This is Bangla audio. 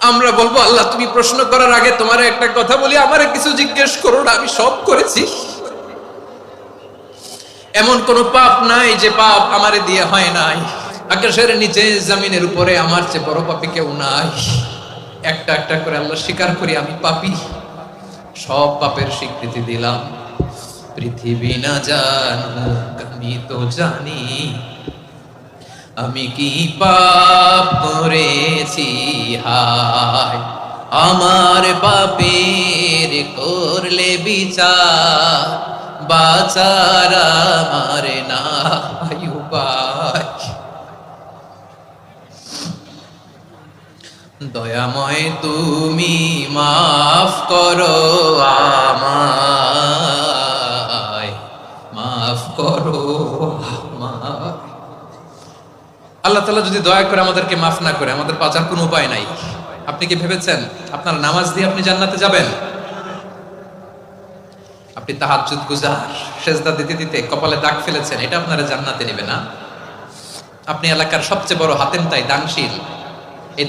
আমরা বলবো আল্লাহ তুমি প্রশ্ন করার আগে তোমার একটা কথা বলি, আমারে কিছু জিজ্ঞেস করো না, আমি সব করেছি। এমন কোন পাপ নাই যে পাপ আমারে দিয়ে হয় নাই। আকাশের নিচে জমিনের উপরে আমার চেয়ে বড় পাপী কেউ নাই। একটা একটা করে আল্লাহ স্বীকার করি আমি পাপী, সব পাপের স্বীকৃতি দিলাম। পৃথিবী না জানুক আমি তো জানি আমি কি পাপ করেছি। হায় আমার পাপের করলে বিচার, বাঁচার আমার নাই উপায়। দয়াময় তুমি মাফ করো আমায়, মাফ করো আমায়। আল্লাহ তাআলা যদি দয়া করে আমাদেরকে মাফ না করে, আমাদের বাঁচার কোনো উপায় নাই। আপনি কি ভেবেছেন আপনার নামাজ দিয়ে আপনি জান্নাতে যাবেন? আপনি তাহাজ্জুদ গুজার, সেজদা দিতে দিতে কপালে দাগ ফেলেছেন, এটা আপনারা জান্নাতে নেবে না। আপনি এলাকার সবচেয়ে বড় হাতেম তাই দানশীল, এই